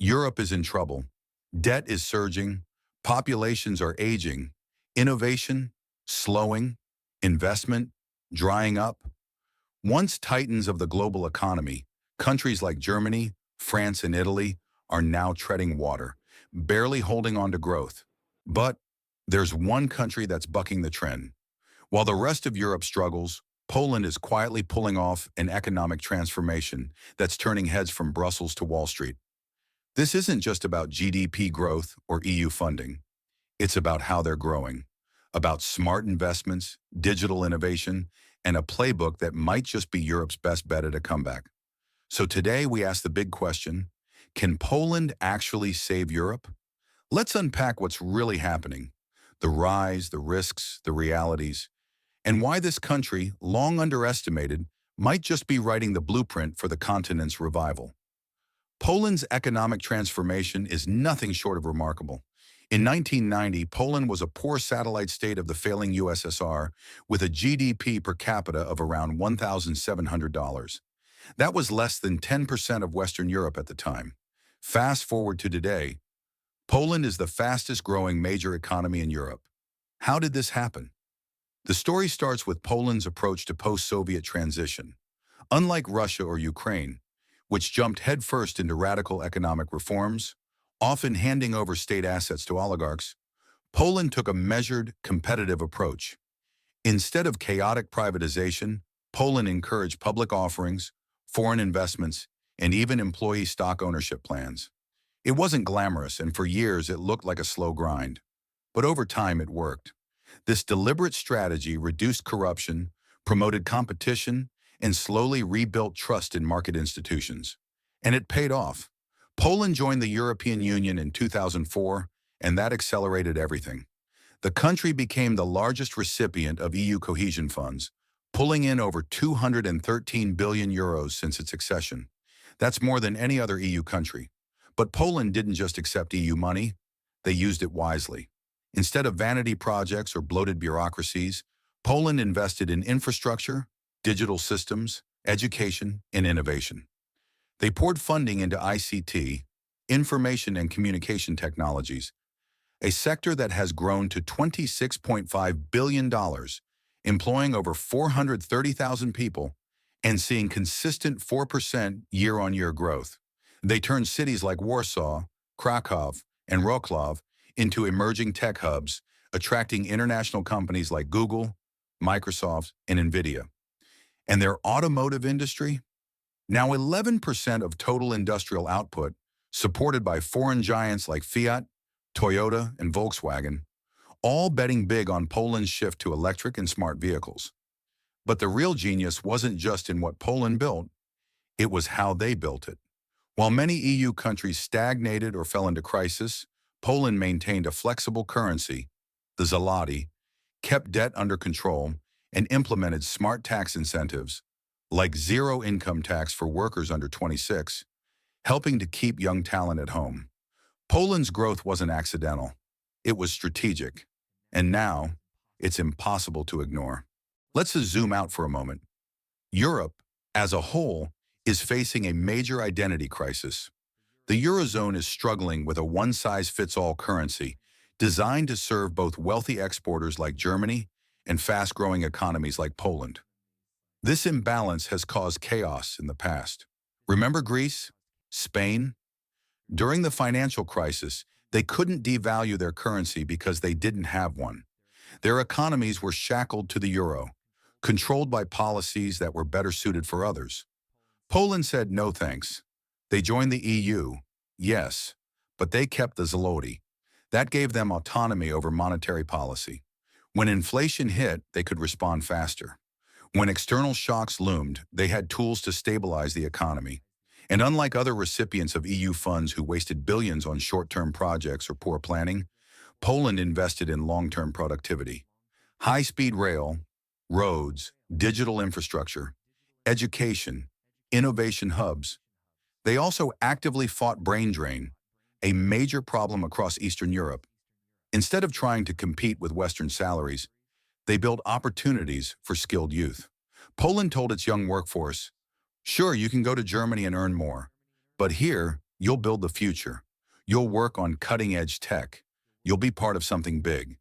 Europe is in trouble. Debt is surging. Populations are aging. Innovation slowing. Investment drying up. Once titans of the global economy, countries like Germany, France, and Italy are now treading water, barely holding on to growth. But there's one country that's bucking the trend. While the rest of Europe struggles, Poland is quietly pulling off an economic transformation that's turning heads from Brussels to Wall Street. This isn't just about GDP growth or EU funding. It's about how they're growing, about smart investments, digital innovation, and a playbook that might just be Europe's best bet at a comeback. So today we ask the big question, can Poland actually save Europe? Let's unpack what's really happening, the rise, the risks, the realities, and why this country, long underestimated, might just be writing the blueprint for the continent's revival. Poland's economic transformation is nothing short of remarkable. In 1990, Poland was a poor satellite state of the failing USSR with a GDP per capita of around $1,700. That was less than 10% of Western Europe at the time. Fast forward to today, Poland is the fastest growing major economy in Europe. How did this happen? The story starts with Poland's approach to post-Soviet transition. Unlike Russia or Ukraine, which jumped headfirst into radical economic reforms, often handing over state assets to oligarchs, Poland took a measured, competitive approach. Instead of chaotic privatization, Poland encouraged public offerings, foreign investments, and even employee stock ownership plans. It wasn't glamorous, and for years it looked like a slow grind. But over time it worked. This deliberate strategy reduced corruption, promoted competition, and slowly rebuilt trust in market institutions. And it paid off. Poland joined the European Union in 2004, and that accelerated everything. The country became the largest recipient of EU cohesion funds, pulling in over 213 billion euros since its accession. That's more than any other EU country. But Poland didn't just accept EU money, they used it wisely. Instead of vanity projects or bloated bureaucracies, Poland invested in infrastructure, digital systems, education, and innovation. They poured funding into ICT, information and communication technologies, a sector that has grown to $26.5 billion, employing over 430,000 people and seeing consistent 4% year-on-year growth. They turned cities like Warsaw, Krakow, and Wrocław into emerging tech hubs, attracting international companies like Google, Microsoft, and NVIDIA. And their automotive industry? Now 11% of total industrial output, supported by foreign giants like Fiat, Toyota, and Volkswagen, all betting big on Poland's shift to electric and smart vehicles. But the real genius wasn't just in what Poland built, it was how they built it. While many EU countries stagnated or fell into crisis, Poland maintained a flexible currency, the zloty, kept debt under control, and implemented smart tax incentives, like zero income tax for workers under 26, helping to keep young talent at home. Poland's growth wasn't accidental. It was strategic. And now, it's impossible to ignore. Let's zoom out for a moment. Europe, as a whole, is facing a major identity crisis. The Eurozone is struggling with a one-size-fits-all currency designed to serve both wealthy exporters like Germany and fast-growing economies like Poland. This imbalance has caused chaos in the past. Remember Greece? Spain? During the financial crisis, they couldn't devalue their currency because they didn't have one. Their economies were shackled to the euro, controlled by policies that were better suited for others. Poland said no thanks. They joined the EU, yes, but they kept the zloty. That gave them autonomy over monetary policy. When inflation hit, they could respond faster. When external shocks loomed, they had tools to stabilize the economy. And unlike other recipients of EU funds who wasted billions on short-term projects or poor planning, Poland invested in long-term productivity. High-speed rail, roads, digital infrastructure, education, innovation hubs. They also actively fought brain drain, a major problem across Eastern Europe. Instead of trying to compete with Western salaries, they built opportunities for skilled youth. Poland told its young workforce, sure, you can go to Germany and earn more, but here, You'll build the future. You'll work on cutting-edge tech. You'll be part of something big.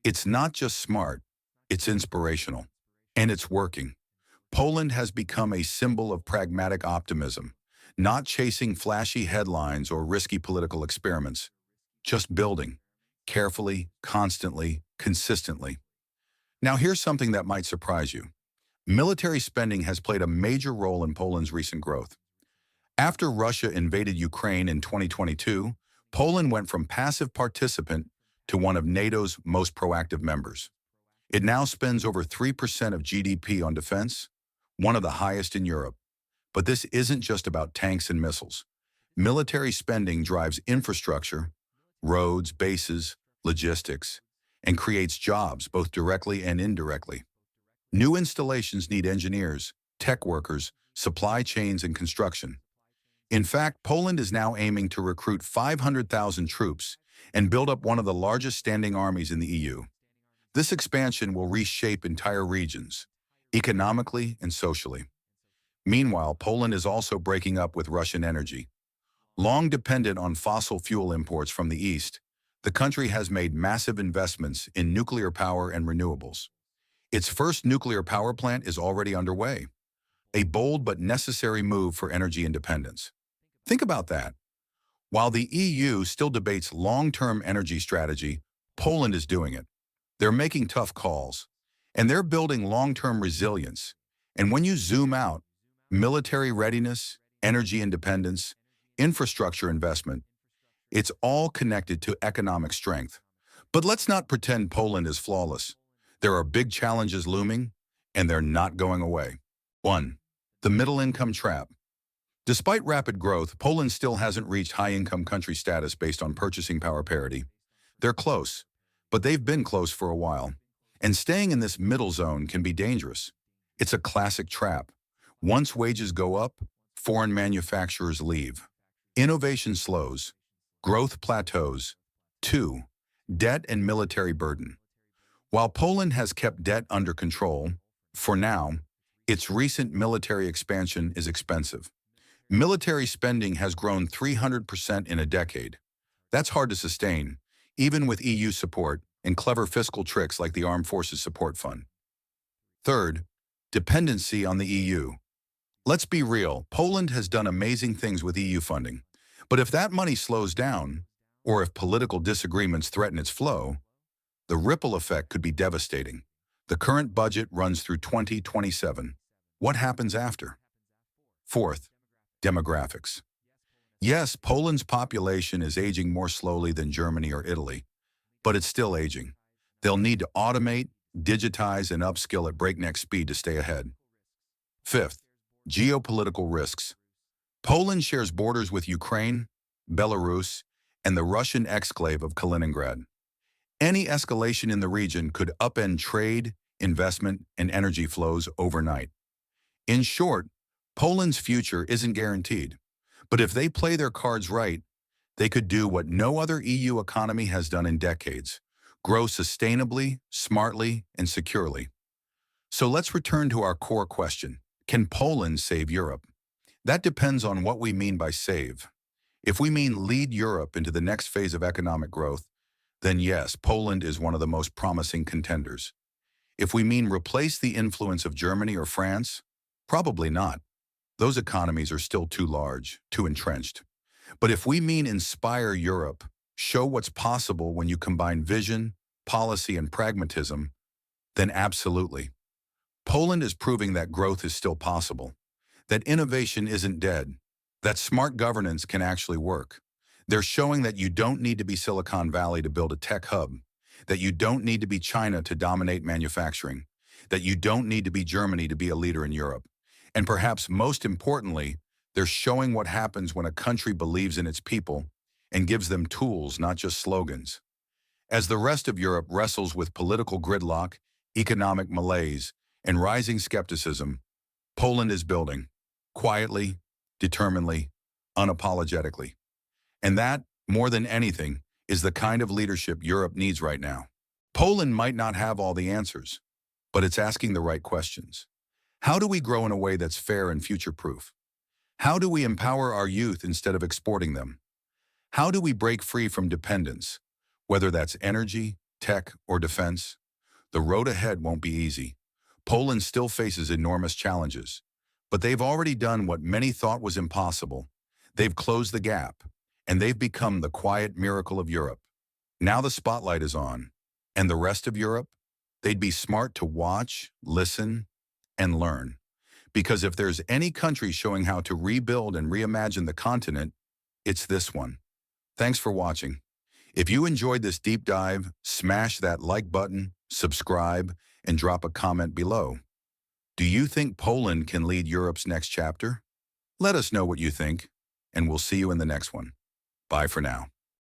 It's not just smart, it's inspirational. And it's working. Poland has become a symbol of pragmatic optimism, not chasing flashy headlines or risky political experiments, just building, carefully, constantly, consistently. Now here's something that might surprise you. Military spending has played a major role in Poland's recent growth. After Russia invaded Ukraine in 2022, Poland went from passive participant to one of NATO's most proactive members. It now spends over 3% of GDP on defense, one of the highest in Europe. But this isn't just about tanks and missiles. Military spending drives infrastructure, roads, bases, logistics, and creates jobs both directly and indirectly. New installations need engineers, tech workers, supply chains, and construction. In fact, Poland is now aiming to recruit 500,000 troops and build up one of the largest standing armies in the EU. This expansion will reshape entire regions, economically and socially. Meanwhile, Poland is also breaking up with Russian energy. Long dependent on fossil fuel imports from the East, the country has made massive investments in nuclear power and renewables. Its first nuclear power plant is already underway, a bold but necessary move for energy independence. Think about that. While the EU still debates long-term energy strategy, Poland is doing it. They're making tough calls, and they're building long-term resilience. And when you zoom out, military readiness, energy independence, infrastructure investment, it's all connected to economic strength. But let's not pretend Poland is flawless. There are big challenges looming, and they're not going away. 1. The middle-income trap. Despite rapid growth, Poland still hasn't reached high-income country status based on purchasing power parity. They're close, but they've been close for a while. And staying in this middle zone can be dangerous. It's a classic trap. Once wages go up, foreign manufacturers leave. Innovation slows. Growth plateaus. 2. Debt and military burden. While Poland has kept debt under control, for now, its recent military expansion is expensive. Military spending has grown 300% in a decade. That's hard to sustain, even with EU support and clever fiscal tricks like the Armed Forces Support Fund. Third, dependency on the EU. Let's be real, Poland has done amazing things with EU funding. But if that money slows down, or if political disagreements threaten its flow, the ripple effect could be devastating. The current budget runs through 2027. What happens after? Fourth, demographics. Yes, Poland's population is aging more slowly than Germany or Italy, but it's still aging. They'll need to automate, digitize, and upskill at breakneck speed to stay ahead. Fifth, geopolitical risks. Poland shares borders with Ukraine, Belarus, and the Russian exclave of Kaliningrad. Any escalation in the region could upend trade, investment, and energy flows overnight. In short, Poland's future isn't guaranteed, but if they play their cards right, they could do what no other EU economy has done in decades: grow sustainably, smartly, and securely. So let's return to our core question. Can Poland save Europe? That depends on what we mean by save. If we mean lead Europe into the next phase of economic growth, then yes, Poland is one of the most promising contenders. If we mean replace the influence of Germany or France, probably not. Those economies are still too large, too entrenched. But if we mean inspire Europe, show what's possible when you combine vision, policy, and pragmatism, then absolutely. Poland is proving that growth is still possible, that innovation isn't dead, that smart governance can actually work. They're showing that you don't need to be Silicon Valley to build a tech hub, that you don't need to be China to dominate manufacturing, that you don't need to be Germany to be a leader in Europe. And perhaps most importantly, they're showing what happens when a country believes in its people and gives them tools, not just slogans. As the rest of Europe wrestles with political gridlock, economic malaise, and rising skepticism, Poland is building, quietly, determinedly, unapologetically. And that, more than anything, is the kind of leadership Europe needs right now. Poland might not have all the answers, but it's asking the right questions. How do we grow in a way that's fair and future-proof? How do we empower our youth instead of exporting them? How do we break free from dependence? Whether that's energy, tech, or defense, the road ahead won't be easy. Poland still faces enormous challenges, but they've already done what many thought was impossible. They've closed the gap, and they've become the quiet miracle of Europe. Now the spotlight is on, and the rest of Europe, they'd be smart to watch, listen, and learn. Because if there's any country showing how to rebuild and reimagine the continent, it's this one. Thanks for watching. If you enjoyed this deep dive, smash that like button, subscribe, and drop a comment below. Do you think Poland can lead Europe's next chapter? Let us know what you think, and we'll see you in the next one. Bye for now.